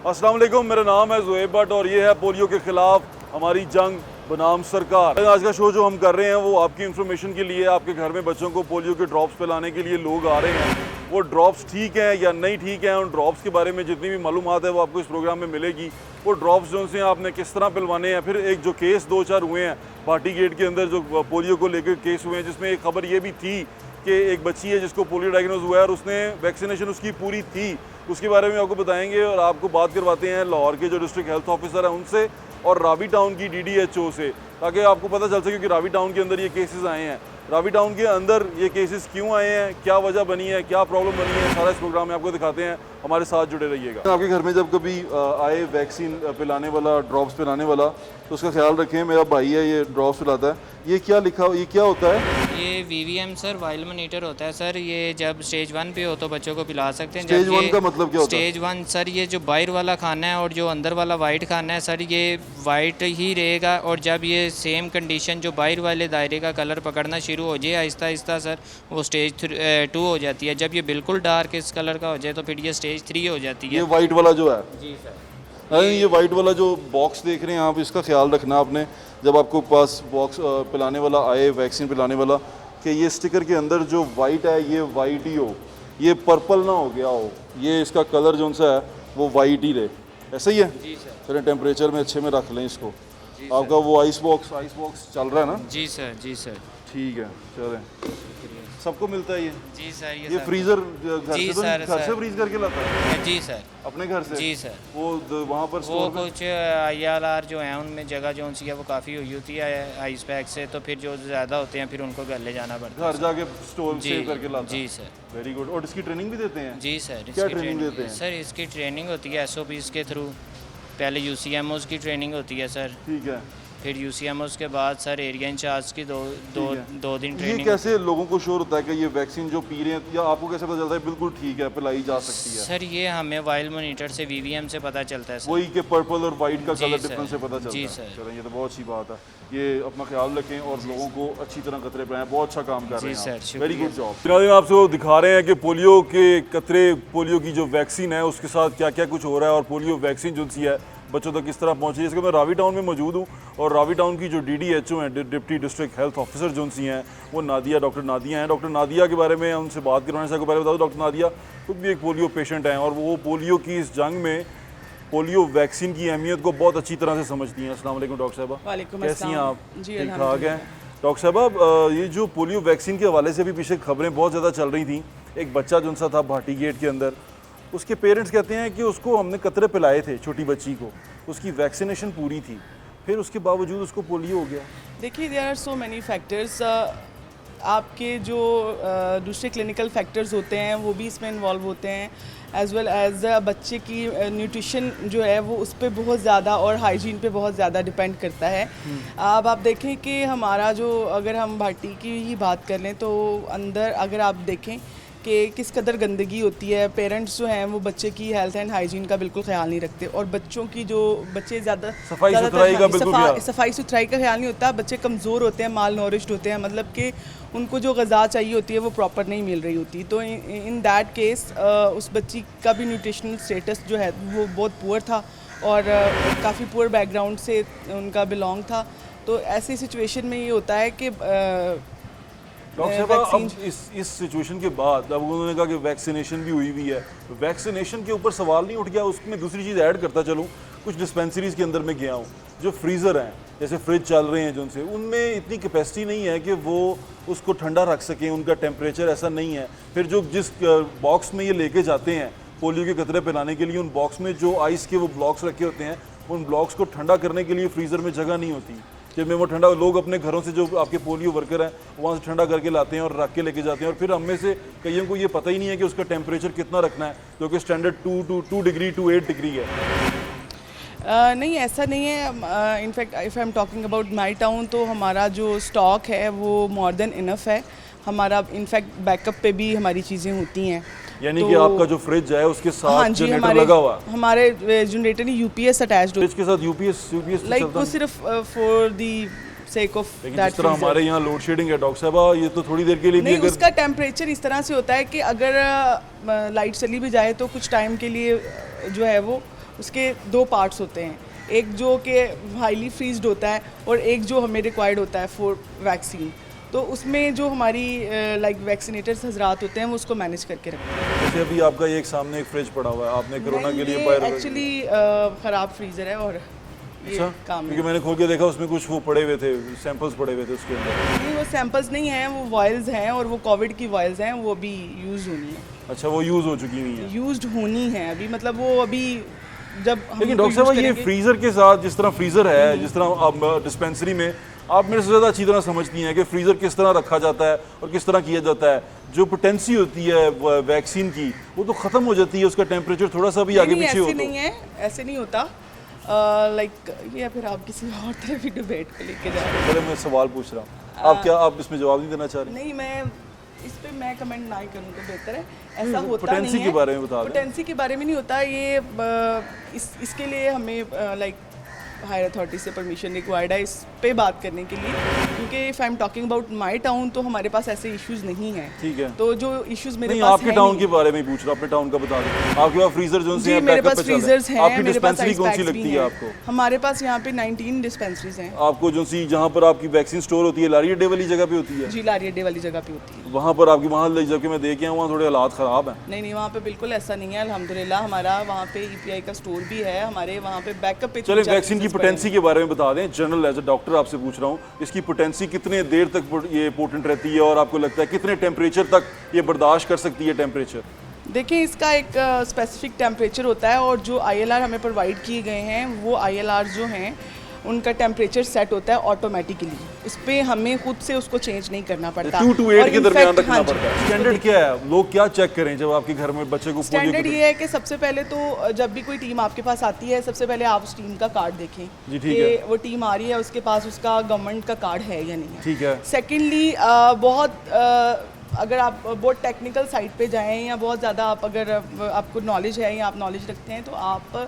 अस्सलाम वालेकुम, मेरा नाम है ज़ुहैब भट्ट और ये है पोलियो के ख़िलाफ़ हमारी जंग बनाम सरकार। आज का शो जो हम कर रहे हैं वो आपकी इन्फॉर्मेशन के लिए, आपके घर में बच्चों को पोलियो के ड्रॉप्स पिलाने के लिए लोग आ रहे हैं। वो ड्रॉप्स ठीक हैं या नहीं ठीक हैं, उन ड्रॉप्स के बारे में जितनी भी मालूमात है वो आपको इस प्रोग्राम में मिलेगी। वो ड्रॉप्स जो से आपने किस तरह पिलवाने हैं। फिर एक जो केस 2-4 हुए हैं भाटी गेट के अंदर, जो पोलियो को लेकर केस हुए हैं, जिसमें एक खबर ये भी थी कि एक बच्ची है जिसको पोलियो डायग्नोज हुआ है और उसने वैक्सीनेशन उसकी पूरी थी। उसके बारे में आपको बताएंगे और आपको बात करवाते हैं लाहौर के जो डिस्ट्रिक्ट हेल्थ ऑफिसर हैं उनसे और रावी टाउन की DDHO से, ताकि आपको पता चल सके कि रावी टाउन के अंदर ये केसेस आए हैं। रावी टाउन के अंदर ये केसेस क्यों आए हैं, क्या वजह बनी है, क्या प्रॉब्लम बनी है, सारा इस प्रोग्राम में आपको दिखाते हैं। हमारे साथ जुड़े रहिएगा। आपके घर में जब कभी आए वैक्सीन पिलाने वाला, ड्रॉप्स पिलाने वाला, तो उसका ख्याल रखें। मेरा भाई है, ये ड्रॉप्स पिलाता है। ये क्या लिखा, ये क्या होता है? ये VVM सर, वाइल्ड मॉनिटर होता है सर। ये जब स्टेज 1 पे हो तो बच्चों को पिला सकते हैं। स्टेज 1 का मतलब क्या होता है? स्टेज 1 सर, ये जो बाहर वाला खाना है और जो अंदर वाला वाइट खाना है सर, ये वाइट ही रहेगा। और जब ये सेम कंडीशन जो बाहर वाले दायरे का कलर पकड़ना शुरू हो जाए आहिस्ता आहिस्ता सर, वो स्टेज 2 हो जाती है। जब ये बिल्कुल डार्क इस कलर का हो जाए तो फिर ये स्टेज 3 हो जाती है। ये वाइट वाला जो है? जी सर। ये वाइट वाला जो बॉक्स देख रहे हैं आप, इसका ख्याल रखना आपने जब आपको पास बॉक्स पिलाने वाला आए, वैक्सीन पिलाने वाला, कि ये स्टिकर के अंदर जो वाइट है ये वाइट ही हो, ये पर्पल ना हो गया हो। ये इसका कलर जो सा है वो वाइट ही रहे। ऐसा ही है? जी सर। चलें टेम्परेचर में अच्छे में रख लें इसको। आपका वो आइस बॉक्स चल रहा है ना? जी सर। जी सर। ठीक है, चलें। सबको मिलता है ये? जी सर। ये फ्रीज़र घर जी से तो सर, घर से सर। फ्रीज करके लाता है? जी सर। अपने घर से? जी सर। वो वहाँ पर वो स्टोर में? कुछ IRR जो हैं उनमें जगह जो सी है वो काफ़ी हुई होती है आइस पैक से, तो फिर जो ज़्यादा होते हैं फिर उनको घर ले जाना पड़ता है। घर जाके स्टोर जी सेव करके लाता है? जी सर। Very good. और इसकी ट्रेनिंग भी देते हैं? जी सर। क्या इसकी ट्रेनिंग देते हैं? सर इसकी ट्रेनिंग होती है SOPs के थ्रू। पहले UCMOs की ट्रेनिंग होती है सर, ठीक है। फिर UCMOs के बाद सर एरिया इंचार्ज की दो दिन ये ट्रेनिंग। कैसे लोगों को श्योर होता है कि ये वैक्सीन जो पी रहे हैं, या आपको कैसे पता चलता है बिल्कुल ठीक है, पिलाई जा सकती है? सर ये हमें वाइल्ड मॉनिटर से VVM से पता चलता है सर। वही के पर्पल और वाइट का जी कलर सर। डिफरेंस से पता चलता जी है? सर। चलें, ये तो बहुत अच्छी बात है। ये अपना ख्याल रखें और लोगों को अच्छी तरह कतरे पिलाएं। बहुत अच्छा काम कर रहे जी हैं सर, आप। वेरी शुक्रिया। Good job. फिलहाल आपसे दिखा रहे हैं कि पोलियो के कतरे, पोलियो की जो वैक्सीन है उसके साथ क्या क्या कुछ हो रहा है और पोलियो वैक्सीन जो सी है बच्चों तक किस तरह पहुंची है। इसके मैं रावी टाउन में मौजूद हूँ और रावी टाउन की जो DDHO हैं, डिप्टी डिस्ट्रिक्ट हेल्थ ऑफिसर जो सी हैं, वो नादिया, डॉक्टर नादिया हैं। डॉक्टर नादिया के बारे में उनसे बात करवाने से पहले बता दूँ, डॉक्टर नादिया खुद भी एक पोलियो पेशेंट हैं और वो पोलियो की इस जंग में पोलियो वैक्सीन की अहमियत को बहुत अच्छी तरह से समझती हैं। अस्सलाम वालेकुम डॉक्टर साहबा। वालेकुम कैसी हैं आप? जी, ठीक ठाक हैं डॉक्टर साहबा। ये जो पोलियो वैक्सीन के हवाले से भी पीछे खबरें बहुत ज़्यादा चल रही थी। एक बच्चा जो सा था भाटी गेट के अंदर, उसके पेरेंट्स कहते हैं कि उसको हमने कतरे पिलाए थे, छोटी बच्ची को, उसकी वैक्सीनेशन पूरी थी, फिर उसके बावजूद उसको पोलियो हो गया। देखिए, there are so many factors. आपके जो दूसरे क्लिनिकल फैक्टर्स होते हैं वो भी इसमें इन्वॉल्व होते हैं, एज वेल एज बच्चे की न्यूट्रिशन जो है वो उस पर बहुत ज़्यादा और हाइजीन पे बहुत ज़्यादा डिपेंड करता है। अब आप देखें कि हमारा जो, अगर हम भाटी की ही बात कर लें तो अंदर अगर आप देखें कि किस कदर गंदगी होती है, पेरेंट्स जो हैं वो बच्चे की हेल्थ एंड हाइजीन का बिल्कुल ख्याल नहीं रखते और बच्चों की जो बच्चे सफाई सुथराई का बिल्कुल सफाई सुथराई का ख्याल नहीं होता। बच्चे कमज़ोर होते हैं, माल नॉरिश्ड होते हैं, मतलब कि उनको जो ग़िज़ा चाहिए होती है वो प्रॉपर नहीं मिल रही होती। तो इन दैट केस उस बच्ची का भी न्यूट्रिशनल स्टेटस जो है वो बहुत पुअर था और काफ़ी पुअर बैकग्राउंड से उनका बिलोंग था। तो ऐसी सिचुएशन में ये होता है कि डॉक्टर साहब अब इस सिचुएशन के बाद अब उन्होंने कहा कि वैक्सीनेशन भी हुई है, वैक्सीनेशन के ऊपर सवाल नहीं उठ गया? उसमें दूसरी चीज़ ऐड करता चलूँ, कुछ डिस्पेंसरीज़ के अंदर मैं गया हूँ, जो फ्रीज़र हैं, जैसे फ्रिज चल रहे हैं जो उनसे, उनमें इतनी कैपेसिटी नहीं है कि वो उसको ठंडा रख सकें, उनका टेम्परेचर ऐसा नहीं है। फिर जो जिस बॉक्स में ये लेके जाते हैं पोलियो के कतरे पिलाने के लिए, उन बॉक्स में जो आइस के वो ब्लॉक्स रखे होते हैं, उन ब्लॉक्स को ठंडा करने के लिए फ्रीज़र में जगह नहीं होती। जब में वो ठंडा, लोग अपने घरों से जो आपके पोलियो वर्कर हैं वहाँ से ठंडा करके लाते हैं और रख के लेके जाते हैं और फिर हम में से कईयों को ये पता ही नहीं है कि उसका टेम्परेचर कितना रखना है, जो कि स्टैंडर्ड 2 डिग्री टू 8 डिग्री है। नहीं, ऐसा नहीं है। In fact if I am talking about my town तो हमारा जो स्टॉक है वो मोर देन इनफ है। हमारा इनफैक्ट बैकअप पे भी हमारी चीज़ें होती हैं। यानी कि आपका जो फ्रिज है उसके साथ हाँ जी, जनरेटर लगा हुआ है? हमारे जनरेटर UPS अटैच्ड फ्रिज के साथ UPS लाइक वो सिर्फ फॉर दी सेक ऑफ लेकिन जिस तरह हमारे यहाँ लोड शेडिंग है डॉक्टर साहब, ये तो थोड़ी देर के लिए भी नहीं, अगर उसका टेम्परेचर इस तरह से होता है कि अगर लाइट चली भी जाए तो कुछ टाइम के लिए जो है वो उसके 2 पार्ट्स होते हैं, एक जो कि हाईली फ्रीज्ड होता है और एक जो हमें रिक्वायर्ड होता है फॉर वैक्सीन। तो उसमें जो हमारी लाइक वैक्सीनेटर्स हजरात होते हैं वो उसको मैनेज करके रखते हैं। जैसे अभी आपका ये एक सामने एक फ्रिज पड़ा हुआ है, आपने कोरोना के लिए बाहर एक्चुअली ख़राब फ्रीज़र है और ये अच्छा काम क्योंकि मैंने खोल के देखा उसमें कुछ वो पड़े हुए थे, सैंपल्स पड़े हुए थे उसके अंदर। नहीं, वो सैंपल्स नहीं हैं, वो वायल्स हैं और वो कोविड की वायल्स हैं, वो अभी यूज़ होनी है, अच्छा वो यूज़ हो चुकी हुई है। यूज्ड होनी है अभी, मतलब वो अभी जब हम लेकिन उनको डॉक्टर साहब use ये करेंगे- फ्रीज़र के साथ जिस तरह फ्रीज़र है, जिस तरह आप डिस्पेंसरी में आप मेरे से ज़्यादा अच्छी तरह समझती हैं कि फ्रीज़र किस तरह रखा जाता है और किस तरह किया जाता है। जो पोटेंसी होती है वैक्सीन की वो तो ख़त्म हो जाती है, उसका टेम्परेचर थोड़ा सा भी आगे नहीं, पीछे हो ऐसे तो। नहीं है, ऐसे नहीं होता। लाइक ये फिर आप किसी और तरह की डिबेट को लेके जा रहे पहले मैं सवाल पूछ रहा हूँ, आप क्या आप इसमें जवाब नहीं देना चाह रहे? हैं। नहीं, मैं इस पे मैं कमेंट ना ही करूँ तो बेहतर है। ऐसा होता पोटेंसी नहीं है। के बारे में बता दें। पोटेंसी के बारे में नहीं होता ये, इसके लिए हमें लाइक हायर अथॉरिटी से परमिशन रिक्वायर्ड है इस पे बात करने के लिए, क्योंकि if I am talking about my town तो हमारे पास ऐसे इश्यूज नहीं हैं। ठीक है। तो जो इश्यूज मेरे नहीं पास आपके हैं टाउन नहीं। के बारे में ही पूछ रहा हूँ, अपने टाउन का बता दें। आपके पास फ्रीजर जो जी, हैं मेरे बैकअप पास पे चल रहे फ्रीजर्स हैं, आपकी मेरे पास डिस्पेंसरी आइस कौन सी पैक्स भी लगती है हैं। आपको? हमारे पास यहाँ पे 19 डिस्पेंसरीज हैं। आपको जो सी जहाँ पर आपकी वैक्सीन स्टोर होती है लारी अड्डे वाली जगह पे होती है? जी, लारी अड्डे वाली जगह पे होती है। वहाँ पर आपकी वहाँ ले जाके मैं देखे वहाँ थोड़े हालात ख़राब हैं। नहीं नहीं, वहाँ पे बिल्कुल ऐसा नहीं है अल्हम्दुलिल्लाह। हमारा वहाँ पे ईपीआई का स्टोर भी है, हमारे वहाँ पे बैकअप पे चलिए 3-4 वैक्सीन की pieces पड़े हैं। पोटेंसी के बारे में बता दें, जनरल एज अ डॉक्टर आपसे पूछ रहा हूँ, इसकी पोटेंसी कितने देर तक ये पोटेंट रहती है और आपको लगता है कितने टेम्परेचर तक ये बर्दाश्त कर सकती है टेम्परेचर? देखिए, इसका एक स्पेसिफिक टेम्परेचर होता है और जो ILR हमें प्रोवाइड किए गए हैं वो ILR जो हैं उनका टेम्परेचर सेट होता है ऑटोमेटिकली, उस पर हमें खुद से उसको चेंज नहीं करना पड़ता। 2 to 8 और के in दरमियान fact, रखना हाँ जी, पड़ता है। स्टैंडर्ड क्या है, लोग क्या चेक करें जब आपके घर में बच्चे को स्टैंडर्ड ये है कि सबसे पहले तो जब भी कोई टीम आपके पास आती है, सबसे पहले आप उस टीम का कार्ड देखें जी, ठीक कि है। वो टीम आ रही है, उसके पास उसका गवर्नमेंट का कार्ड है या नहीं है। ठीक है। सेकेंडली अगर आप बहुत टेक्निकल साइट पे जाएं या बहुत ज़्यादा आप अगर आपको नॉलेज है या आप नॉलेज रखते हैं तो आप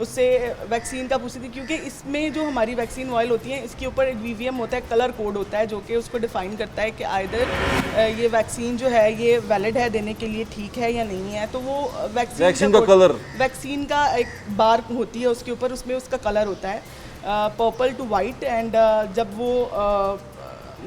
उससे वैक्सीन का पूछते थे, क्योंकि इसमें जो हमारी वैक्सीन ऑयल होती है इसके ऊपर एक VVM होता है, कलर कोड होता है जो कि उसको डिफाइन करता है कि आइदर ये वैक्सीन जो है ये वैलिड है, देने के लिए ठीक है या नहीं है। तो वो वैक्सीन का कलर, वैक्सीन का एक बार होती है उसके ऊपर, उसमें उसका कलर होता है पर्पल टू वाइट एंड जब वो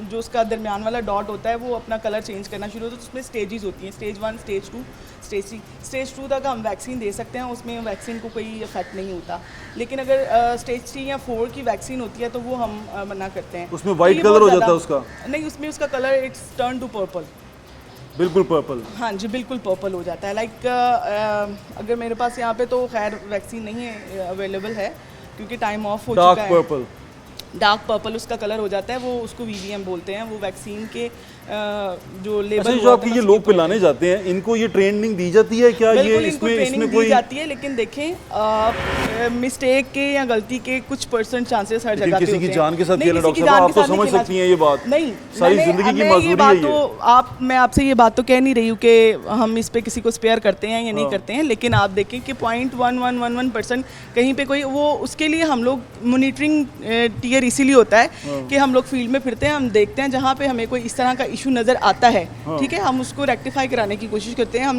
जो उसका दरमियान वाला डॉट होता है वो अपना कलर चेंज करना शुरू होता है। तो उसमें स्टेजेस होती हैं, स्टेज 1, स्टेज 2, स्टेज 3। स्टेज 2 तक हम वैक्सीन दे सकते हैं, उसमें वैक्सीन को कोई इफेक्ट नहीं होता। लेकिन अगर स्टेज 3 या 4 की वैक्सीन होती है तो वो हम मना करते हैं। उसमें वाइट तो ये कलर बहुत हो जाता है ज़्यादा- उसका? नहीं, उसमें उसका colour it's turn to purple. बिल्कुल पर्पल? हाँ जी, बिल्कुल पर्पल हो जाता है। लाइक अगर मेरे पास यहाँ पे तो खैर वैक्सीन नहीं है अवेलेबल है क्योंकि टाइम ऑफ हो चुका डार्क है। पर्पल? डार्क पर्पल उसका कलर हो जाता है, वो उसको VVM बोलते हैं। वो वैक्सीन के जो लेबल अच्छा, जो आपके ये लोग पिलाने जाते हैं इनको ये ट्रेनिंग दी जाती है क्या? ये बिल्कुल इनको इसमें ट्रेनिंग इसमें दी कोई जाती है, लेकिन देखें मिस्टेक के या गलती के कुछ % चांसेस हर जगह पे किसी होते की हैं। जान के साथ नहीं, खेलना, किसी की डॉक्टर साहब, जान आप के तो साथ नहीं समझ खेलना। सकती हैं ये बात। नहीं, सारी मैंने- जिंदगी की मैं ये मजबूरी बात है ये। मैं आपसे ये बात तो कह नहीं रही हूँ कि हम इस पे किसी को स्पेयर करते हैं या नहीं हाँ। करते हैं, लेकिन आप देखें कि 0.1111% कहीं पे कोई वो, उसके लिए हम लोग मॉनिटरिंग टियर इसीलिए होता है कि हम लोग फील्ड में फिरते हैं, हम देखते हैं जहाँ पे हमें कोई इस तरह का इशू नज़र आता है, ठीक है, हम उसको रेक्टिफाई कराने की कोशिश करते हैं।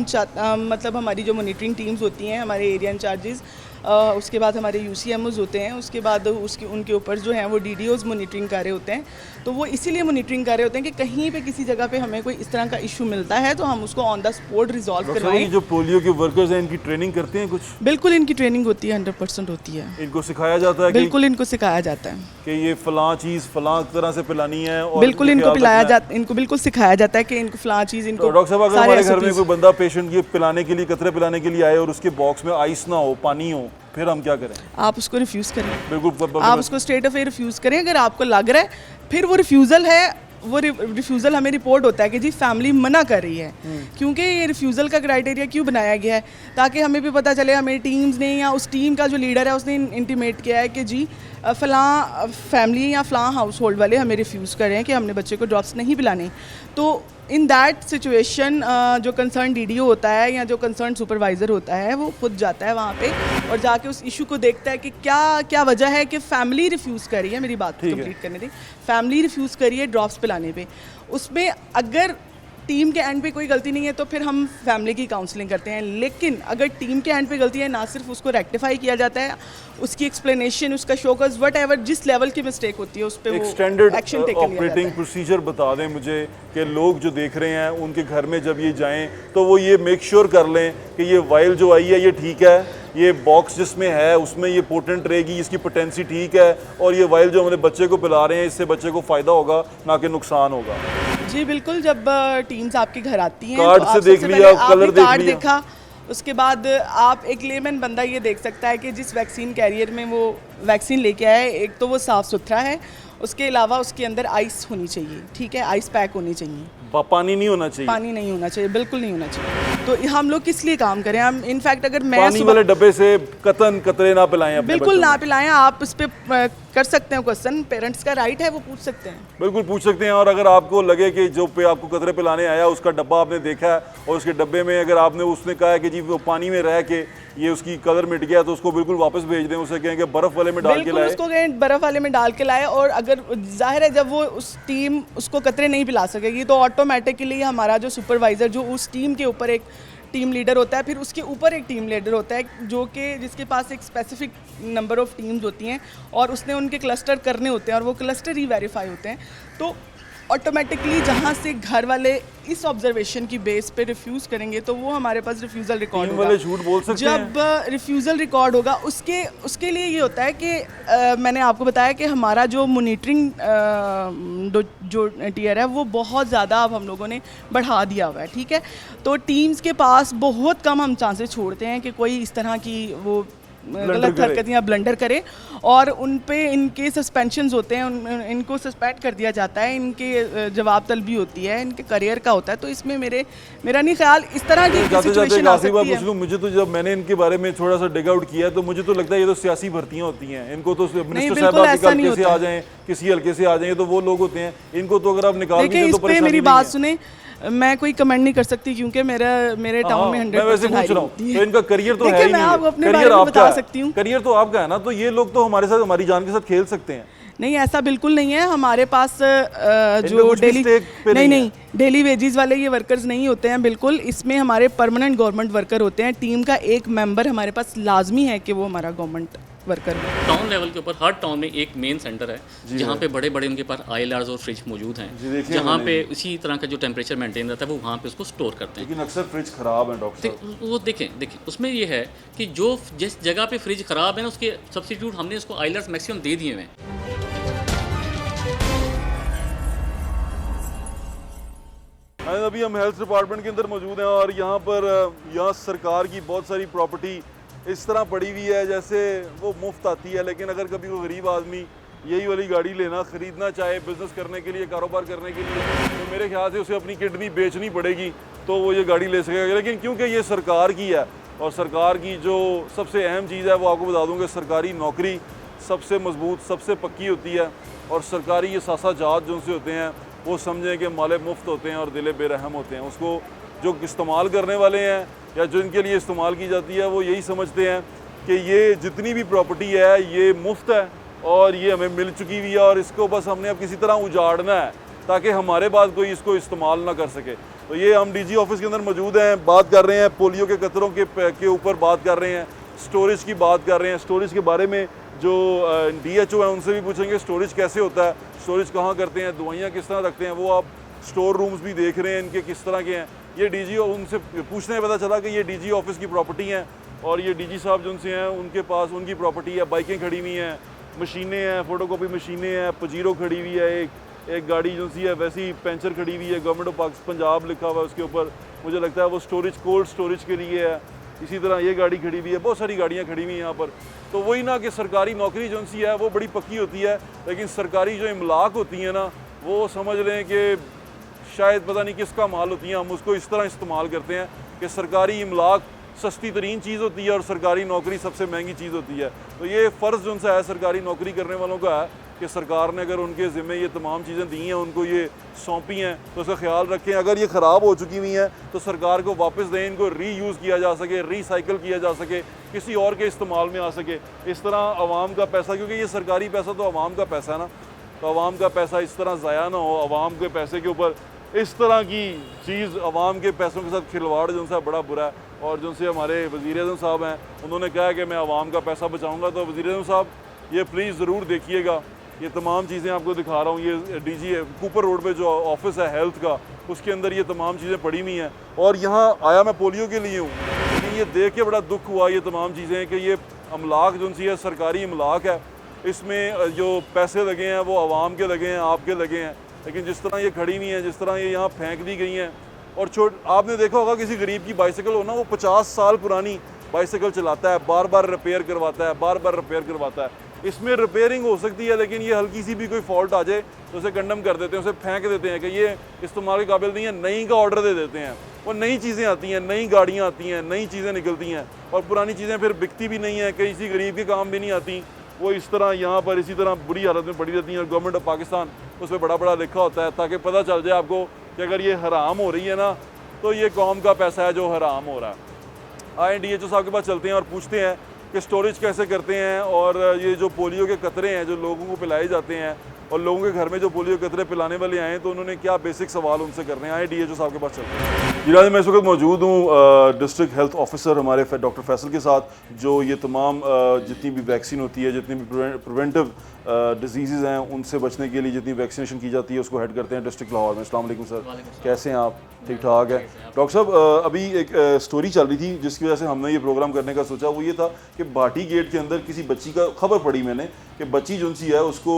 मतलब हमारी जो मॉनिटरिंग टीम्स होती हैं, हमारे एरिया इंचार्जेस, उसके बाद हमारे UCMOs होते हैं, उसके बाद उनके ऊपर जो हैं वो DDOs मॉनिटरिंग कर रहे होते हैं। तो वो इसीलिए मॉनिटरिंग कर रहे होते हैं कि कहीं पे किसी जगह पे हमें कोई इस तरह का इशू मिलता है तो हम उसको on the spot resolve doctor साहब, ये करवाएं। जो पोलियो के वर्कर्स हैं इनकी ट्रेनिंग करते हैं कुछ? बिल्कुल इनकी ट्रेनिंग होती है, 100% होती है। इनको सिखाया जाता है बिल्कुल इनको सिखाया जाता है, कि ये फलां चीज फलां तरह से पिलानी है और बिल्कुल इनको पिलाया जाता, इनको बिल्कुल सिखाया जाता है कि इनको फलां चीज़, तो इनको डॉक्टर साहब, अगर सारे हमारे घर में SOPs कोई बंदा पेशेंट ये पिलाने के लिए, कतरे पिलाने के लिए आए और उसके बॉक्स में आइस ना हो, पानी हो, फिर हम क्या करें? आप उसको रिफ्यूज़ करें, बिल्कुल आप उसको स्ट्रेट अवे रिफ्यूज़ करें। अगर आपको लग रहा है फिर वो रिफ्यूज़ल है, वो रिफ्यूज़ल हमें रिपोर्ट होता है कि जी फैमिली मना कर रही है, क्योंकि ये रिफ्यूज़ल का क्राइटेरिया क्यों बनाया गया है, ताकि हमें भी पता चले, हमें टीम्स ने या उस टीम का जो लीडर है उसने इंटीमेट किया है कि जी फ़लाँ फैमिली या फ़लाँ हाउस होल्ड वाले हमें रिफ्यूज़ कर रहे हैं कि हमने बच्चे को ड्रॉप्स नहीं पिलाने। तो इन दैट सिचुएशन जो कंसर्न DDO होता है या जो कंसर्न सुपरवाइज़र होता है वो खुद जाता है वहाँ पे और जाके उस इशू को देखता है कि क्या वजह है कि फैमिली रिफ्यूज़ कर रही है, मेरी बात कंप्लीट करने दी, फैमिली रिफ्यूज़ करी है ड्रॉप्स पिलाने पे। उसमें अगर टीम के एंड पे कोई गलती नहीं है तो फिर हम फैमिली की काउंसलिंग करते हैं, लेकिन अगर टीम के एंड पे गलती है ना सिर्फ उसको रेक्टिफाई किया जाता है, उसकी एक्सप्लेनेशन, उसका शोकस, वट एवर जिस लेवल की मिस्टेक होती है उस पर एक्सटेंडेड एक्शन टेकन लिया जाता ऑपरेटिंग है। प्रोसीजर बता दें मुझे कि लोग जो देख रहे हैं उनके घर में जब ये जाएं तो वो ये मेक श्योर कर लें कि ये वाइल जो आई है ये ठीक है, ये बॉक्स जिसमें है उसमें ये पोटेंट रहेगी, इसकी पोटेंसी ठीक है, और ये वाइल जो हमारे बच्चे को पिला रहे हैं इससे बच्चे को फ़ायदा होगा ना कि नुकसान होगा। जी बिल्कुल, जब टीम्स आपके घर आती हैं कार्ड तो से आप देख सबसे लिया, पहले कलर आपने देख कार्ड लिया। देखा, उसके बाद आप एक लेमन बंदा ये देख सकता है कि जिस वैक्सीन कैरियर में वो वैक्सीन लेके आया है, एक तो वो साफ़ सुथरा है, उसके अलावा उसके अंदर आइस होनी चाहिए, ठीक है, आइस पैक होनी चाहिए, पानी नहीं होना चाहिए, पानी नहीं होना चाहिए, बिल्कुल नहीं होना चाहिए। तो हम लोग किस लिए काम करें? हम इनफैक्ट अगर मैं पानी वाले डब्बे से कतन कतरे ना पिलाएं अपने बिल्कुल बच्चों ना को। पिलाएं, आप इस पर कर सकते हैं क्वेश्चन, पेरेंट्स का राइट है, वो पूछ सकते हैं। बिल्कुल पूछ सकते हैं। और अगर आपको लगे कि जो पे आपको कतरे पिलाने आया उसका डब्बा आपने देखा है और उसके डब्बे में अगर आपने उसने कहा है कि जी वो पानी में रह के ये उसकी कलर मिट गया तो उसको बिल्कुल वापस भेज दें, उसे कहें कि बर्फ़ वाले में डाल के बिल्कुल लाए। उसको कहें बर्फ़ वाले में डाल के लाए, और अगर जाहिर है जब वो उस टीम उसको कतरे नहीं पिला सकेगी तो ऑटोमेटिकली हमारा जो सुपरवाइज़र जो उस टीम के ऊपर एक टीम लीडर होता है, फिर उसके ऊपर एक टीम लीडर होता है जो कि जिसके पास एक स्पेसिफिक नंबर ऑफ़ टीम्स होती हैं और उसने उनके क्लस्टर करने होते हैं और वो क्लस्टर ही वेरीफाई होते हैं। तो ऑटोमेटिकली जहाँ से घर वाले इस ऑब्जर्वेशन की बेस पे रिफ्यूज़ करेंगे तो वो हमारे पास रिफ्यूज़ल रिकॉर्ड टीम होगा। वाले झूठ बोल सकते हैं। जब रिफ्यूज़ल रिकॉर्ड होगा उसके लिए ये होता है कि मैंने आपको बताया कि हमारा जो मॉनिटरिंग जो टियर है वो बहुत ज़्यादा अब हम लोगों ने बढ़ा दिया हुआ है, ठीक है। तो टीम्स के पास बहुत कम हम चांसेस छोड़ते हैं कि कोई इस तरह की वो गलत हरकत या ब्लंडर करे, और उन पे इनके सस्पेंशंस होते हैं, इनको सस्पेंड कर दिया जाता है, इनके जवाब तलबी होती है, इनके करियर का होता है। तो इसमें मेरा नहीं ख्याल इस तरह की जाते जाते सिचुएशन आ आखिरी बात सकती पूछ है। लूं, मुझे तो जब मैंने इनके बारे में थोड़ा सा डिग आउट किया तो मुझे तो लगता है ये तो सियासी भर्तियां होती हैं। इनको तो मिनिस्टर बिल्कुल साहब ऐसा नहीं हल्के से होता आ जाएं, किसी हल्के से आ जाएंगे तो वो लोग होते हैं। इनको तो अगर आप निकाल भी देखिए दें इस तो पे परेशानी मेरी नहीं बात है। सुने, मैं कोई कमेंट नहीं कर सकती क्योंकि मेरे टाउन में मैं वैसे 100% पूछ रहा हूँ, तो इनका करियर तो है देखिए ही मैं नहीं आपको है। अपने करियर बारे में आपका बता है, सकती हूँ। करियर तो आपका है ना, तो ये लोग तो हमारे साथ हमारी जान के साथ खेल सकते हैं। नहीं ऐसा बिल्कुल नहीं है हमारे पास इनमें जो कुछ भी डेली stake पे नहीं नहीं डेली वेजेस वाले ये वर्कर्स नहीं होते हैं, बिल्कुल। इसमें हमारे परमानेंट गवर्नमेंट वर्कर होते हैं। टीम का एक मेंबर हमारे पास लाजमी है कि वो हमारा गवर्नमेंट वर्कर है। टाउन लेवल के ऊपर हर टाउन में एक मेन सेंटर है जहाँ पे बड़े बड़े उनके पास ILRs और फ्रिज मौजूद जी, हैं, देखिए जहाँ मैंने पे इसी तरह का जो टेम्परेचर मेंटेन रहता है वो वहाँ पे उसको स्टोर करते हैं। लेकिन अक्सर फ्रिज खराब है डॉक्टर साहब। वो देखें उसमें ये है कि जो जिस जगह पे फ्रिज ख़राब है ना उसके सब्स्टिट्यूट हमने उसको ILRs मैक्सिमम दे दिए हुए हैं। अभी हम हेल्थ डिपार्टमेंट के अंदर मौजूद हैं और यहाँ सरकार की बहुत सारी प्रॉपर्टी इस तरह पड़ी हुई है जैसे वो मुफ्त आती है। लेकिन अगर कभी वो गरीब आदमी यही वाली गाड़ी लेना ख़रीदना चाहे बिज़नेस करने के लिए, कारोबार करने के लिए, तो मेरे ख्याल से उसे अपनी किडनी बेचनी पड़ेगी तो वो ये गाड़ी ले सकेगा। लेकिन क्योंकि ये सरकार की है और सरकार की जो सबसे अहम चीज़ है वो आपको बता दूँ कि सरकारी नौकरी सबसे मजबूत सबसे पक्की होती है, और सरकारी ये सासा जात जो उनसे होते हैं वो समझें कि माले मुफ्त होते हैं और दिले बेरहम होते हैं। उसको जो इस्तेमाल करने वाले हैं या जो इनके लिए इस्तेमाल की जाती है वो यही समझते हैं कि ये जितनी भी प्रॉपर्टी है ये मुफ्त है और ये हमें मिल चुकी हुई है और इसको बस हमने अब किसी तरह उजाड़ना है ताकि हमारे बाद कोई इसको इस्तेमाल ना कर सके। तो ये हम DG ऑफिस के अंदर मौजूद हैं, बात कर रहे हैं पोलियो के कतरों के ऊपर बात कर रहे हैं, स्टोरेज की बात कर रहे हैं। स्टोरेज के बारे में जो DHO है उनसे भी पूछेंगे स्टोरेज कैसे होता है, स्टोरेज कहाँ करते हैं, दवाइयाँ किस तरह रखते हैं। वो आप स्टोर रूम्स भी देख रहे हैं इनके किस तरह के हैं। ये DG उनसे पूछने में पता चला कि ये DG ऑफिस की प्रॉपर्टी हैं और ये DG साहब जो उनसे हैं उनके पास उनकी प्रॉपर्टी है, बाइकें खड़ी हुई हैं, मशीनें हैं, फ़ोटोकॉपी मशीनें हैं, पजीरो खड़ी हुई है, एक गाड़ी जो सी है वैसी पेंचर खड़ी हुई है, गवर्नमेंट ऑफ पंजाब लिखा हुआ है उसके ऊपर। मुझे लगता है वो स्टोरेज कोल्ड स्टोरेज के लिए है। इसी तरह ये गाड़ी खड़ी हुई है, बहुत सारी गाड़ियाँ खड़ी हुई हैं यहाँ पर। तो वही ना कि सरकारी नौकरी जो सी है वो बड़ी पक्की होती है, लेकिन सरकारी जो इमलाक होती है ना वो समझ लें कि शायद पता नहीं किसका माल होती है। हम उसको इस तरह इस्तेमाल करते हैं कि सरकारी इमलाक सस्ती तरीन चीज़ होती है और सरकारी नौकरी सबसे महंगी चीज़ होती है। तो ये फ़र्ज़ जो सा है सरकारी नौकरी करने वालों का है कि सरकार ने अगर उनके ज़िम्मे ये तमाम चीज़ें दी हैं, उनको ये सौंपी हैं, तो उसका ख्याल रखें। अगर ये ख़राब हो चुकी हुई हैं तो सरकार को वापस दें, इनको रीयूज़ किया जा सके, रीसाइकिल किया जा सके, किसी और के इस्तेमाल में आ सके। इस तरह आवाम का पैसा, क्योंकि ये सरकारी पैसा तो आवाम का पैसा है ना, तो आवाम का पैसा इस तरह ज़ाया ना हो, आवाम के पैसे के ऊपर इस तरह की चीज़ आवाम के पैसों के साथ खिलवाड़ जो सा बड़ा बुरा है। और जो से हमारे वज़ीर-ए-आज़म साहब हैं, उन्होंने कहा कि मैं आवाम का पैसा बचाऊँगा। तो वज़ीर-ए-आज़म साहब ये प्लीज़ ज़रूर देखिएगा, ये तमाम चीज़ें आपको दिखा रहा हूँ। ये डीजी कूपर रोड पे जो ऑफिस है हेल्थ का, उसके अंदर ये तमाम चीज़ें पड़ी हुई हैं। और यहाँ आया मैं पोलियो के लिए हूँ, लेकिन ये देख के बड़ा दुख हुआ ये तमाम चीज़ें कि ये अमलाक जो सी है सरकारी अमलाक है, इसमें जो पैसे लगे हैं वो आवाम के लगे हैं, आपके लगे हैं। लेकिन जिस तरह ये खड़ी हुई हैं, जिस तरह ये यहाँ फेंक दी गई हैं, और आपने देखा होगा किसी गरीब की बाइसाइकिल हो ना, वो 50 साल पुरानी बाइसाइकिल चलाता है, बार बार रिपेयर करवाता है, बार बार रिपेयर करवाता है। इसमें रिपेयरिंग हो सकती है, लेकिन ये हल्की सी भी कोई फॉल्ट आ जाए तो उसे कंडम कर देते हैं, उसे फेंक देते हैं कि ये इस्तेमाल के काबिल नहीं है, नई का ऑर्डर दे देते हैं। और नई चीज़ें आती हैं, नई गाड़ियाँ आती हैं, नई चीज़ें निकलती हैं, और पुरानी चीज़ें फिर बिकती भी नहीं हैं, किसी गरीब के काम भी नहीं आती। वो इस तरह यहाँ पर इसी तरह बुरी हालत में पड़ी रहती हैं। और गवर्नमेंट ऑफ पाकिस्तान उस पर बड़ा बड़ा लिखा होता है, ताकि पता चल जाए आपको कि अगर ये हराम हो रही है ना, तो ये कौम का पैसा है जो हराम हो रहा है। आए DHO साहब के पास चलते हैं और पूछते हैं कि स्टोरेज कैसे करते हैं, और ये जो पोलियो के कतरे हैं जो लोगों को पिलाए जाते हैं, और लोगों के घर में जो पोलियो कतरे पिलाने वाले आए हैं, तो उन्होंने क्या बेसिक सवाल उनसे करने हैं। आए DHO साहब के पास चलते हैं। जी मैं इस वक्त मौजूद हूँ डिस्ट्रिक्ट हेल्थ ऑफिसर हमारे डॉक्टर फैसल के साथ, जो ये तमाम जितनी भी वैक्सीन होती है, जितनी भी प्रिवेंटिव डिजीज़ हैं, उनसे बचने के लिए जितनी वैक्सीनेशन की जाती है, उसको हेड करते हैं डिस्ट्रिक्ट लाहौर में। अस्सलाम वालेकुम सर, कैसे हैं आप? ठीक ठाक है डॉक्टर साहब। अभी एक स्टोरी चल रही थी जिसकी वजह से हमने ये प्रोग्राम करने का सोचा। वो ये था कि भाटी गेट के अंदर किसी बच्ची का खबर पड़ी मैंने कि बच्ची जो सी है उसको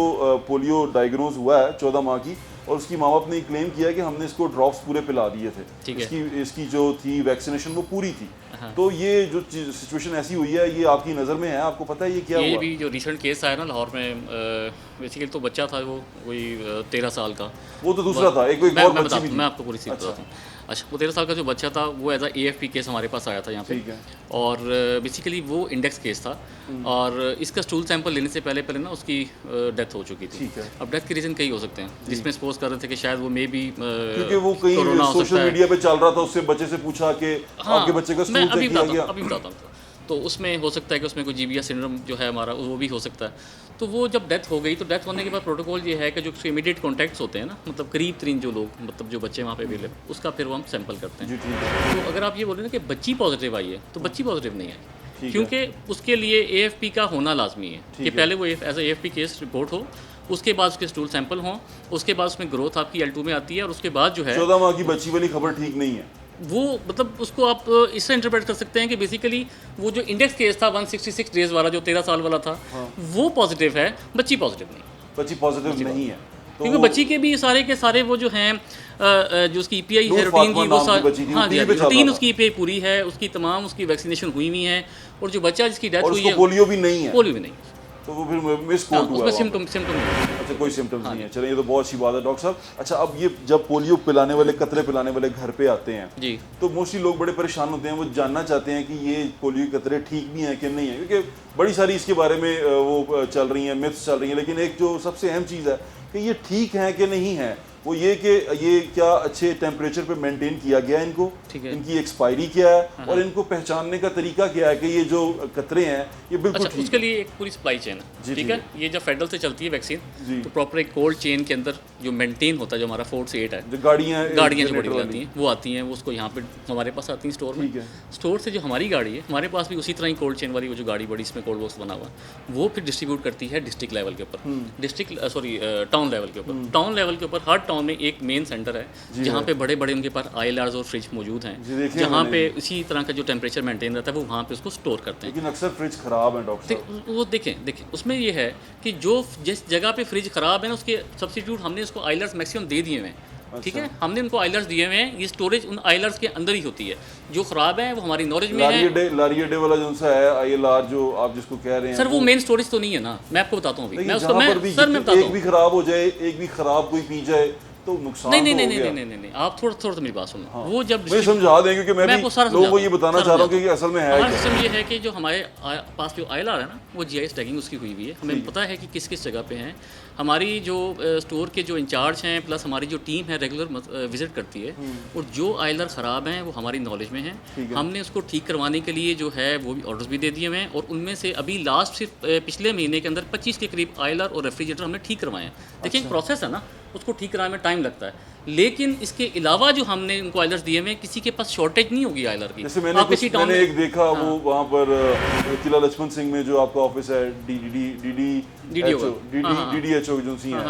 पोलियो डायग्नोज हुआ है 14 माह की, और उसकी माँ बाप ने क्लेम किया कि हमने इसको ड्रॉप्स पूरे पिला दिए थे। इसकी जो थी वैक्सीनेशन वो पूरी थी। तो ये जो सिचुएशन ऐसी हुई है, ये आपकी नज़र में है? आपको पता है ये क्या हुआ? ये भी जो रिसेंट केस आया ना लाहौर में, बेसिकली तो बच्चा था वो कोई 13 साल का। वो तो दूसरा था, एक मैं आपको पूरी चीज़ बताता हूँ। अच्छा, वो 13 साल का जो बच्चा था वो एज AFP केस हमारे पास आया था यहाँ पे, और बेसिकली वो इंडेक्स केस था, और इसका स्टूल सैंपल लेने से पहले ना उसकी डेथ हो चुकी थी। अब डेथ के रीज़न कई हो सकते हैं, जिसमें सपोज कर रहे थे कि शायद वो मे बी क्योंकि वो कहीं सोशल मीडिया पे चल रहा था, उससे बच्चे से पूछा कि आपके बच्चे का स्टूल चेक किया गया। अभी बताता हूँ। तो उसमें हो सकता है कि उसमें कोई GBS सिंड्रोम जो है हमारा, वो भी हो सकता है। तो वो जब डेथ हो गई, तो डेथ होने के बाद प्रोटोकॉल ये है कि जो इमीडिएट कॉन्टैक्ट्स होते हैं ना, मतलब करीब तरीन जो लोग, मतलब जो बच्चे वहाँ पे अवेलेबल, उसका फिर वो हम सैंपल करते हैं। तो अगर आप ये बोल रहे हैं कि बच्ची पॉजिटिव आई है, तो बच्ची पॉजिटिव नहीं है, क्योंकि उसके लिए AFP का होना लाजमी है कि पहले वो एज AFP केस रिपोर्ट हो, उसके बाद उसके स्टूल सैंपल हों, उसके बाद उसमें ग्रोथ आपकी L2 में आती है, और उसके बाद जो है 14 माह की बच्ची वाली खबर ठीक नहीं है। वो मतलब उसको आप इससे इंटरप्रेट कर सकते हैं कि बेसिकली वो जो इंडेक्स केस था 166 डेज वाला, जो 13 साल वाला था, वो पॉजिटिव है, बच्ची पॉजिटिव नहीं। बच्ची पॉजिटिव नहीं है, क्योंकि बच्ची के भी सारे के सारे वो जो हैं, जो उसकी EPI है रूटीन की, वो हाँ जी, रूटीन उसकी EPI पूरी है, उसकी तमाम उसकी वैक्सीनेशन हुई हुई है, और जो बच्चा जिसकी डेथ हुई है पोलियो भी नहीं है। पोलियो भी नहीं, तो वो फिर मिसकोट हुआ है, सिम्टम अच्छा कोई सिम्टम्स नहीं है। चलिए ये तो बहुत अच्छी बात है डॉक्टर साहब। अच्छा, अब ये जब पोलियो पिलाने वाले, कतरे पिलाने वाले घर पे आते हैं जी, तो मोस्टली लोग बड़े परेशान होते हैं, वो जानना चाहते हैं कि ये पोलियो के कतरे ठीक भी हैं कि नहीं है, क्योंकि बड़ी सारी इसके बारे में वो चल रही हैं, मिथ्स चल रही हैं। लेकिन एक जो सबसे अहम चीज़ है कि ये ठीक है कि नहीं है, वो ये कि ये क्या अच्छे टेम्परेचर पे मेंटेन किया गया है इनको, इनकी एक्सपायरी क्या है, और इनको पहचानने का तरीका क्या है कि ये जो कतरे हैं ये बिल्कुल ठीक उसके लिए एक पूरी सप्लाई चेन है, ठीक है। ये जब फेडरल से चलती है वैक्सीन, तो प्रॉपर एक कोल्ड चेन के अंदर जो मेंटेन होता है, जो हमारा 4 से 8 है, जो गाड़ियाँ जो बड़ी जाती हैं वो आती हैं, वो उसको यहाँ पे हमारे पास आती हैं स्टोर में। स्टोर से जो हमारी गाड़ी है, हमारे पास भी उसी तरह ही कोल्ड चेन वाली वो जो गाड़ी बड़ी, इसमें कोल्ड बॉक्स बना हुआ है, वो फिर डिस्ट्रीब्यूट करती है डिस्ट्रिक्ट लेवल के ऊपर, टाउन लेवल के ऊपर। टाउन लेवल के ऊपर हर टाउन में एक मेन सेंटर है जहाँ पे बड़े बड़े उनके पास ILRs और फ्रिज मौजूद हैं, जहाँ पे इसी तरह का जो टेम्परेचर मेंटेन रहता है वो वहाँ पे उसको स्टोर करते हैं। लेकिन अक्सर फ्रिज खराब है डॉक्टर साहब। वो देखें उसमें ये है कि जो जिस जगह पे फ्रिज खराब है ना, उसके सब्स्टिट्यूट हमने उसको ILRs मैक्सिमम दे दिए हैं। ठीक है, हमने उनको ILRs दिए हुए हैं, ये स्टोरेज उन ILRs के अंदर ही होती है। जो खराब है वो हमारी नॉलेज में है। लारियडे वाला जो सा है ILR जो आप जिसको कह रहे हैं सर, वो मेन स्टोरेज तो नहीं है ना, मैं आपको बताता हूँ अभी। मैं उसको एक भी खराब हो जाए, एक भी खराब कोई पी जाए तो नुकसान नहीं, आप थोड़ा मेरी बात सुनो। हाँ। वो जब मैं समझा दें, क्योंकि मैं भी लोगों को ये बताना चाह रहा हूँ कि असल में है हमारा सिस्टम ये है कि जो हमारे पास जो ILR है ना, वो GIS टैगिंग उसकी हुई हुई है, हमें पता है कि किस किस जगह पे हैं। हमारी जो स्टोर के जो इंचार्ज हैं, प्लस हमारी जो टीम है रेगुलर विजिट करती है, और जो ILR ख़राब हैं वो हमारी नॉलेज में है। हमने उसको ठीक करवाने के लिए जो है वो भी ऑर्डर्स भी दे दिए हुए हैं, और उनमें से अभी लास्ट सिर्फ पिछले महीने के अंदर 25 के करीब ILR और रेफ्रिजरेटर हमने ठीक करवाए हैं। देखिए, एक प्रोसेस है ना, उसको ठीक कराने में टाइम लगता है। लेकिन इसके अलावा जो हमने उनको आइलर्स दिए हुए हैं, किसी के पास शॉर्टेज नहीं होगी आइलर की। जैसे मैंने एक देखा वो वहाँ पर किला लक्ष्मण सिंह में जो आपका ऑफिस है DDHO एजेंसी है,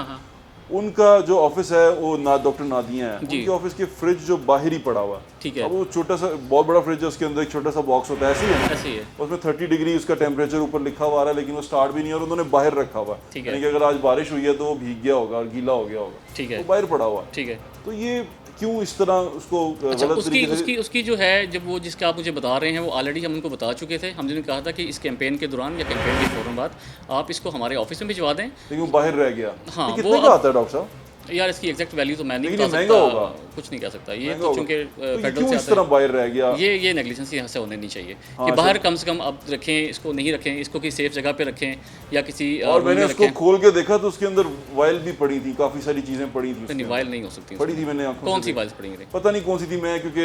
उनका जो ऑफिस है वो डॉक्टर नादिया है, उनके ऑफिस के फ्रिज जो बाहर ही पड़ा हुआ है, ठीक है, अब वो छोटा सा बहुत बड़ा फ्रिज है, उसके अंदर एक छोटा सा बॉक्स होता है, ऐसे ही है ना? ऐसे ही है। उसमें 30 डिग्री उसका टेम्परेचर ऊपर लिखा हुआ है, लेकिन वो स्टार्ट भी नहीं है और उन्होंने बाहर रखा हुआ है, यानी कि अगर आज बारिश हुई है तो वो भीग गया होगा और गीला हो गया होगा, ठीक है, वो बाहर पड़ा हुआ है। ठीक है, तो ये क्यों इस तरह उसको अच्छा, गलत तरीके से उसकी जो है, जब वो जिसका आप मुझे बता रहे हैं वो ऑलरेडी हम उनको बता चुके थे। हमने उन्हें कहा था कि इस कैंपेन के दौरान या कैंपेन के फौरन बाद आप इसको हमारे ऑफिस में भिजवा दें, लेकिन वो बाहर रह गया। हाँ, कितने का आता है डॉक्टर साहब? यार इसकी एग्जैक्ट वैल्यू तो मैं नहीं बता महंगा सकता, होगा, कुछ नहीं कह सकता ये तो, चूंकि फेडरल से इस तरह बाहर रह गया, ये नेग्लिजेंस यहाँ से होने नहीं चाहिए कि बाहर कम से कम अब रखें, इसको नहीं रखें, इसको किसी सेफ जगह पे रखें या किसी और मैंने उसको खोल के देखा तो उसके अंदर वाइल भी पड़ी थी, काफी सारी चीजें पड़ी थी। नहीं, वाइल नहीं हो सकती, पड़ी थी, मैंने आंखों कौन सी वाइल्स पड़ी थी पता नहीं कौन सी थी, मैं क्योंकि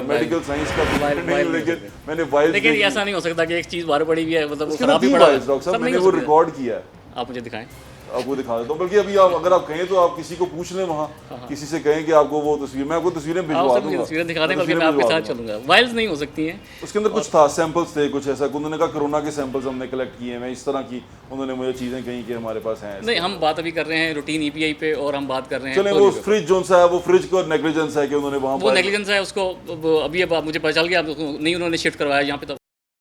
मेडिकल साइंस का नहीं, लेकिन मैंने वाइल, लेकिन ऐसा नहीं हो सकता कि एक चीज बाहर पड़ी हुई है मतलब वो खराब ही पड़ा है। डॉक्टर साहब मैंने वो रिकॉर्ड किया है, आप मुझे दिखाएं, आपको दिखा देता हूँ। बल्कि अभी आप अगर आप कहें तो आप किसी को पूछ लें वहाँ, किसी से कहें कि आपको वो तस्वीर, मैं आपको तस्वीरें भिजवा दूंगा, तस्वीरें दिखा दें, बल्कि मैं आपके साथ चलूंगा। वायल्स नहीं हो सकती हैं। उसके अंदर कुछ था, सैंपल्स थे कुछ ऐसा, उन्होंने कहा कोरोना के सैंपल्स हमने कलेक्ट किए हैं, इस तरह की उन्होंने मुझे चीज़ें कही कि हमारे पास हैं। नहीं, हम बात अभी कर रहे हैं रूटीन EPI पे और हम बात कर रहे हैं, चलें वो फ्रिज जो सा है वो फ्रिज को नेग्लिजेंस है कि उन्होंने वहाँ वो नेग्लिजेंस है, उसको अभी अब मुझे पता चल गया, नहीं उन्होंने शिफ्ट करवाया यहाँ पे,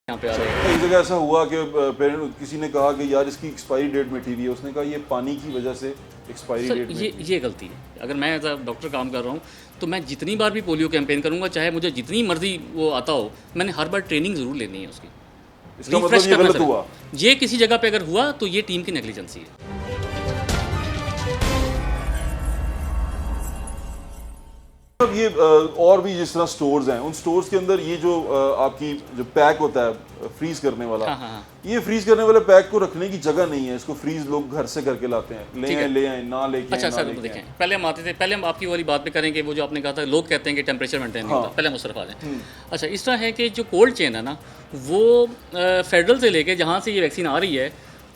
यहाँ पे आ रहे हैं। एक जगह ऐसा हुआ कि पेरेंट किसी ने कहा कि यार इसकी एक्सपायरी डेट मिटी हुई है, उसने कहा ये पानी की वजह से एक्सपायरी डेट ये गलती है। अगर मैं एज अ डॉक्टर काम कर रहा हूँ तो मैं जितनी बार भी पोलियो कैंपेन करूँगा, चाहे मुझे जितनी मर्जी वो आता हो, मैंने हर बार ट्रेनिंग ज़रूर लेनी है उसकी। इसका मतलब ये गलत हुआ, ये किसी जगह पे अगर हुआ तो ये टीम की नेग्लिजेंसी है। ये और भी जिस तरह स्टोर्स हैं, उन स्टोर्स के अंदर ये जो आपकी जो पैक होता है फ्रीज करने वाला, हाँ। ये फ्रीज करने वाले पैक को रखने की जगह नहीं है, इसको फ्रीज लोग घर से करके लाते हैं, ले आए ना लेके। अच्छा सर, तो देखें, पहले हम आते थे, पहले हम आपकी वाली बात पे करेंगे, वो जो आपने कहा था लोग कहते हैं कि टेम्परेचर मेंटेन नहीं होता, पहले हम उस तरफ आ जाएं। अच्छा, इस तरह है कि जो कोल्ड चेन है ना, वो फेडरल से लेके जहाँ से ये वैक्सीन आ रही है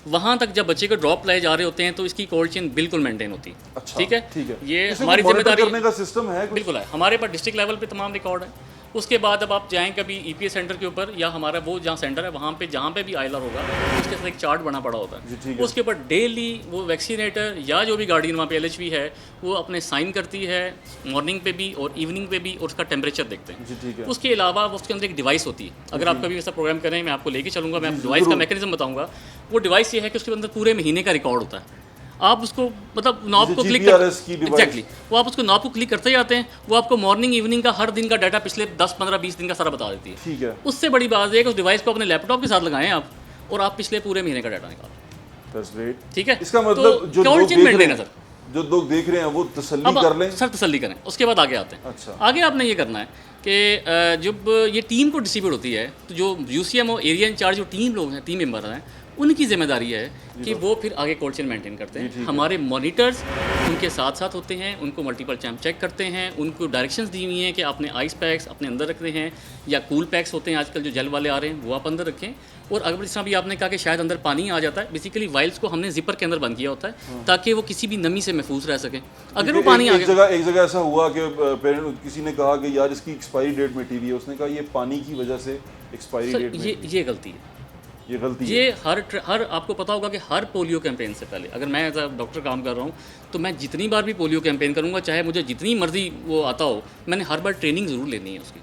वहाँ तक जब बच्चे को ड्रॉप लाए जा रहे होते हैं तो इसकी कोल्ड चेन बिल्कुल मेंटेन होती है। अच्छा, ठीक है, ये हमारी मॉनिटर जिम्मेदारी करने का सिस्टम है, बिल्कुल है, हमारे पास डिस्ट्रिक्ट लेवल पे तमाम रिकॉर्ड है। उसके बाद अब आप जाएँ कभी EPS सेंटर के ऊपर या हमारा वो जहाँ सेंटर है वहाँ पे जहाँ पे भी आइलर होगा उसके साथ एक चार्ट बना पड़ा होता है, उसके ऊपर डेली वो वैक्सीनेटर या जो भी गार्डियन वहाँ पे LHV है वो अपने साइन करती है, मॉर्निंग पे भी और इवनिंग पे भी, और उसका टेम्परेचर देखते हैं। उसके अलावा उसके अंदर एक डिवाइस होती है, अगर आप कभी ऐसा प्रोग्राम करें मैं आपको लेके चलूँगा, मैं डिवाइस का मैकेनिज्म बताऊँगा। वो डिवाइस ये है कि उसके अंदर पूरे महीने का रिकॉर्ड होता है, आप उसको मतलब नॉब को क्लिक एग्जैक्टली वो आप उसको नॉब को क्लिक करते जाते हैं, वो आपको मॉर्निंग इवनिंग का हर दिन का डाटा पिछले 10, 15, 20 दिन का सारा बता देती है। ठीक है, उससे बड़ी बात है कि उस डिवाइस को अपने लैपटॉप के साथ लगाएं आप और आप पिछले पूरे महीने का डाटा निकालें। ठीक है, इसका मतलब जो लोग देख रहे हैं वो तसल्ली कर लें सर, तसल्ली करें। उसके बाद आगे आते हैं। अच्छा, आगे आपने ये करना है कि जब ये टीम को डिस्ट्रीब्यूट होती है तो जो UCM और एरिया इंचार्ज जो टीम लोग हैं, टीम मेंबर हैं, उनकी जिम्मेदारी है कि वो फिर आगे कोल्ड चेन मेंटेन करते हैं। हमारे मॉनिटर्स उनके साथ साथ होते हैं, उनको मल्टीपल टाइम चेक करते हैं, उनको डायरेक्शंस दी हुई हैं कि आपने आइस पैक्स अपने अंदर रखने हैं या कूल पैक्स होते हैं आजकल जो जेल वाले आ रहे हैं वो आप अंदर रखें। और अगर जिस तरह भी आपने कहा कि शायद अंदर पानी आ जाता है, बेसिकली वाइल्स को हमने जिपर के अंदर बंद किया होता है ताकि वो किसी भी नमी से महफूज रह सके। अगर वो पानी आ गया, एक जगह ऐसा हुआ कि पेरेंट किसी ने कहा कि यार इसकी एक्सपायरी डेट मिटी हुई है, उसने कहा ये पानी की वजह से एक्सपायरी डेट, ये गलती है, ये गलती ये हर आपको पता होगा कि हर पोलियो कैंपेन से पहले, अगर मैं एज अ डॉक्टर काम कर रहा हूँ तो मैं जितनी बार भी पोलियो कैंपेन करूँगा, चाहे मुझे जितनी मर्जी वो आता हो, मैंने हर बार ट्रेनिंग ज़रूर लेनी है उसकी।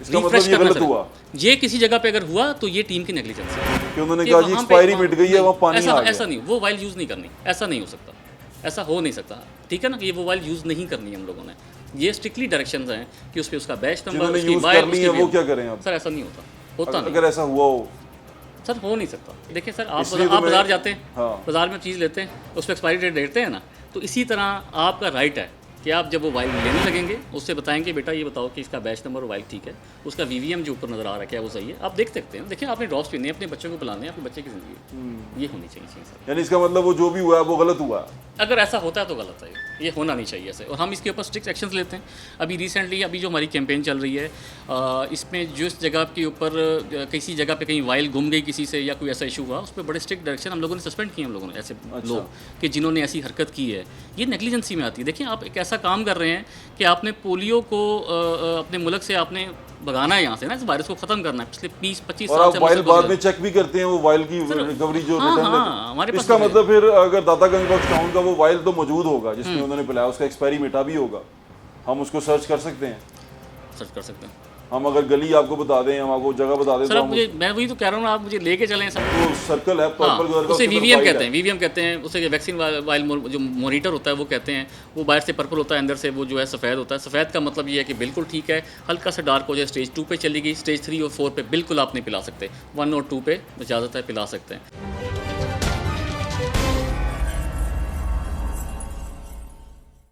इसका मतलब ये गलत हुआ, ये किसी जगह पे अगर हुआ तो ये टीम की नेग्लिजेंस है कि उन्होंने कहा जी एक्सपायरी मिट गई है, वहाँ पानी आ गया। ऐसा नहीं, वो वाइल यूज़ नहीं करनी, ऐसा नहीं हो सकता, ऐसा हो नहीं सकता। ठीक है ना, ये वो वाइल यूज़ नहीं करनी है हम लोगों ने, ये स्ट्रिक्टली डायरेक्शंस हैं कि उस पर उसका बैच नंबर, उसकी वाइल, वो क्या करें आप? सर ऐसा नहीं होता नहीं। अगर ऐसा हुआ हो सर, हो नहीं सकता। देखिए सर, आप बाज़ार जाते हैं, बाज़ार में चीज़ लेते हैं, उस पर एक्सपायरी डेट देखते हैं ना, तो इसी तरह आपका राइट है कि आप जब वो वाइल लेने लगेंगे उससे बताएंगे बेटा ये बताओ कि इसका बैच नंबर और वाइल ठीक है, उसका VVM जो ऊपर नज़र आ रहा है क्या वो सही है, आप देख सकते हैं। देखिए आपने ड्रॉप्स पीने, अपने बच्चों को पिलाने, अपने बच्चे की ज़िंदगी ये होनी चाहिए सर। यानी इसका मतलब वो जो भी हुआ है वो गलत हुआ है। अगर ऐसा होता है तो गलत है, ये होना नहीं चाहिए ऐसे, और हम इसके ऊपर स्ट्रिक्ट एक्शंस लेते हैं। अभी रिसेंटली अभी जो हमारी कैंपेन चल रही है इसमें जिस जगह के ऊपर किसी जगह पे कहीं वाइल गुम गई किसी से या कोई ऐसा इशू हुआ, उस पर बड़े स्ट्रिक्ट डायरेक्शन हम लोगों ने सस्पेंड किए, हम लोगों ने ऐसे लोग कि जिन्होंने ऐसी हरकत की है। ये नेग्लिजेंसी में आती है। देखिए आप एक ऐसा काम कर रहे हैं कि आपने पोलियो को अपने मुल्क से आपने भगाना है यहाँ से ना, इस वायरस को खत्म करना है। पिछले 20-25 साल से वाइल बाद में चेक भी करते हैं वो वाइल की रिकवरी जो हमारे पास इसका मतलब फिर अगर दातागंज बख्श टाउन का वो वाइल तो मौजूद होगा जिसमें उन्होंने पिलाया, उसका एक्सपायरी मिटा भी होगा, हम उसको सर्च कर सकते हैं। सर्च कर सकते हैं हम अगर गली आपको बता दें, हम आपको जगह बता दें, सर तो मुझे मैं वही तो कह रहा हूँ, आप मुझे लेके चलें सर। वो सर्कल है पर्पल कलर का, उसे वीवीएम कहते हैं, वीवीएम कहते हैं उसे। वैक्सीन वाइल जो मॉनिटर होता है वो कहते हैं, वो बाहर से पर्पल होता है, अंदर से वो जो है सफ़ेद होता है। सफ़ेद का मतलब ये है कि बिल्कुल ठीक है, हल्का सा डार्क हो जाए स्टेज 2 पे चली गई, स्टेज 3 और 4 पे बिल्कुल आप नहीं पिला सकते, 1 और 2 पे इजाज़त है पिला सकते हैं।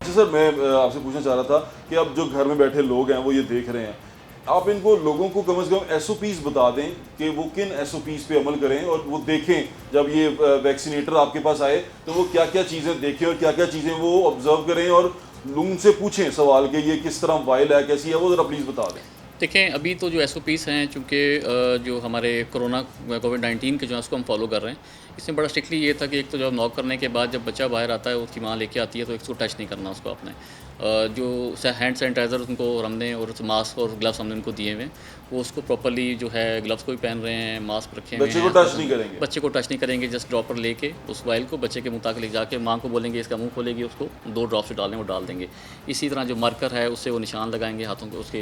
सर मैं आपसे पूछना चाह रहा था कि अब जो घर में बैठे लोग हैं वो ये देख रहे हैं, आप इनको लोगों को कम से कम SOPs बता दें कि वो किन SOPs पे अमल करें, और वो देखें जब ये वैक्सीनेटर आपके पास आए तो वो क्या क्या चीज़ें देखें और क्या क्या चीज़ें वो ऑब्जर्व करें, और उनसे पूछें सवाल कि ये किस तरह वाइल है, कैसी है, वो ज़रा प्लीज़ बता दें। देखें अभी तो जो SOPs हैं, चूँकि जो हमारे कोविड-19 के जो है उसको हम फॉलो कर रहे हैं, इसमें बड़ा स्ट्रिक्टली ये था कि एक तो जब नॉक करने के बाद जब बच्चा बाहर आता है उसकी माँ लेके आती है तो इसको टच नहीं करना उसको आपने। जो हैंड सैनिटाइज़र उनको हमने और मास्क और ग्लव्स हमने उनको दिए हुए हैं, वो उसको प्रॉपर्ली जो है ग्लव्स को भी पहन रहे हैं, मास्क रखे हुए हैं। बच्चे को टच नहीं करेंगे, बच्चे को टच नहीं करेंगे, जस्ट ड्रॉपर लेके उस वाइल को बच्चे के मुँह तक ले जाके माँ को बोलेंगे इसका मुँह खोलेगी, उसको 2 ड्रॉप से डालने वो डाल देंगे। इसी तरह जो मार्कर है उससे वो निशान लगाएंगे हाथों के, उसके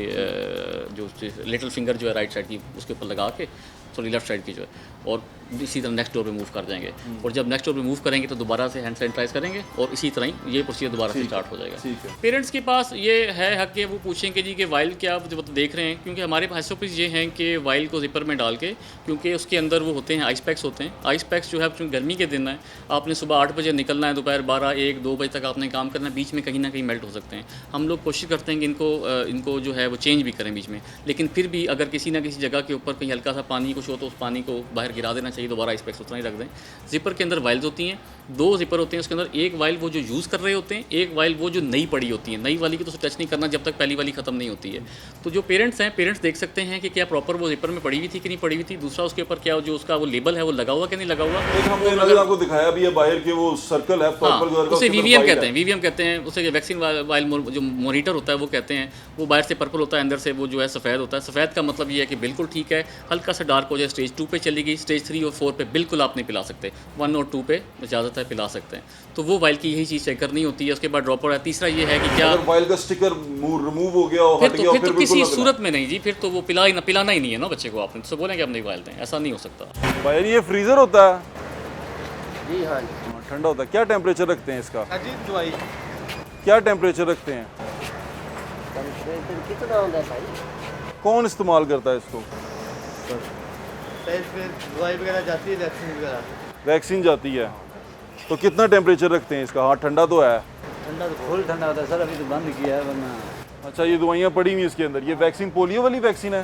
जो लिटिल फिंगर जो है राइट साइड की उसके ऊपर लगा के, सॉरी लेफ्ट साइड की जो है, और इसी तरह नेक्स्ट डोर पे मूव कर जाएंगे। और जब नेक्स्ट डोर पे मूव करेंगे तो दोबारा से हैंड सैनिटाइज करेंगे और इसी तरह ही ये प्रोसीजर दोबारा से स्टार्ट हो जाएगा। पेरेंट्स के पास ये है हक कि वो पूछें कि जी कि वाइल क्या आप जो देख रहे हैं, क्योंकि हमारे पास SOPs ये हैं कि वाइल को जिपर में डाल के, क्योंकि उसके अंदर वो होते हैं आइस पैक्स होते हैं। आइस पैक्स जो है चूँकि गर्मी के दिन है, आपने सुबह 8 बजे निकलना है, दोपहर 12-1-2 बजे तक आपने काम करना है, बीच में कहीं ना कहीं मेल्ट हो सकते हैं। हम लोग कोशिश करते हैं कि इनको जो है वो चेंज भी करें बीच में, लेकिन फिर भी अगर किसी ना किसी जगह के ऊपर कहीं हल्का सा पानी कुछ हो तो उस पानी को बाहर गिरा देना चाहिए, दोबारा आइस पैक्स उतना ही रख दें। जिपर के अंदर वाइल्स होती हैं, 2 जिपर होते हैं, उसके अंदर एक वाइल वो जो यूज़ कर रहे होते हैं, एक वाइल वो जो नई पड़ी होती है। नई वाली की तो टच नहीं करना जब तक पहली वाली ख़त्म नहीं होती है। तो जो पेरेंट्स हैं, पेरेंट्स देख सकते हैं कि क्या प्रॉपर वो जिपर में पड़ी हुई थी कि नहीं पड़ी हुई थी। दूसरा उसके ऊपर क्या जो उसका वो लेबल है वो लगा हुआ कि नहीं लगा हुआ। हमने आपको दिखाया भी है बाहर के वो सर्कल है पर्पल कलर का, उसे वीवीएम कहते हैं, वीवीएम कहते हैं उसे। वैक्सीन वाइल जो मॉनिटर होता है वो कहते हैं, वो बाहर से पर्पल होता है, अंदर से वो जो है सफ़ेद होता है। सफ़ेद का मतलब ये है कि बिल्कुल ठीक है, हल्का सा डार्क हो जाए स्टेज 2 पे चली गई, स्टेज 3 और 4 पे बिल्कुल आप नहीं पिला सकते, 1 और 2 पे इजाज़त है पिला सकते हैं। तो वो वाइल की यही चीज़ चेक करनी होती है। उसके बाद ड्रॉपर है। तीसरा ये है कि क्या वाइल का स्टिकर रिमूव हो गया और हट गया, फिर तो किसी सूरत में नहीं जी, फिर तो वो पिलाना ही नहीं है ना बच्चे को। आपने तो बोलें कि आप नहीं वाइल दें, ऐसा नहीं हो सकता। भाई ये फ्रीज़र होता है जी? हाँ ठंडा होता है। क्या टेम्परेचर रखते हैं इसका? अजीत दवाई क्या टेम्परेचर रखते हैं? टेम्परेचर कितना होता है भाई? कौन इस्तेमाल करता है इसको? दवाई वगैरह जाती है, वैक्सीन वगैरह। वैक्सीन जाती है तो कितना टेम्परेचर रखते हैं इसका? हाँ ठंडा तो है। ठंडा तो फुल ठंडा होता है सर, अभी तो बंद किया है वरना। अच्छा ये दवाइयाँ पड़ी हुई इसके अंदर। ये वैक्सीन पोलियो वाली वैक्सीन है?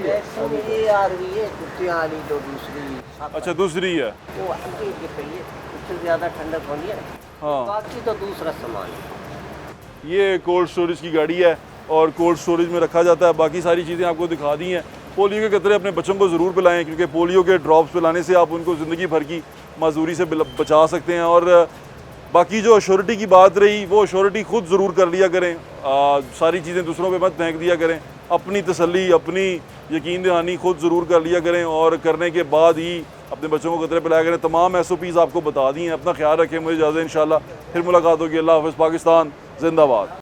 वैक्सीन ये आ रही है कुत्तियानी तो दूसरी। अच्छा दूसरी है। वो हल्की के चाहिए, उससे ज़्यादा ठंडक होनी है। हाँ बाकी तो दूसरा सामान है। ये कोल्ड स्टोरेज की गाड़ी है और कोल्ड स्टोरेज में रखा जाता है। बाकी सारी चीज़ें आपको दिखा दी हैं। पोलियो के कतरे अपने बच्चों को ज़रूर पिलाएं, क्योंकि पोलियो के ड्रॉप्स पिलाने से आप उनको ज़िंदगी भर की माजूरी से बचा सकते हैं। और बाकी जो अश्योरिटी की बात रही, वो अश्योरिटी खुद ज़रूर कर लिया करें। सारी चीज़ें दूसरों पे मत फेंक दिया करें। अपनी तसल्ली, अपनी यकीन दहानी खुद ज़रूर कर लिया करें, और करने के बाद ही अपने बच्चों को कतरे पिलाया करें। तमाम SOPs आपको बता दी हैं। अपना ख्याल रखें। मुझे इजाज़त है, इंशाल्लाह फिर मुलाकात होगी। अल्लाह हाफ़िज़। पाकिस्तान जिंदाबाद।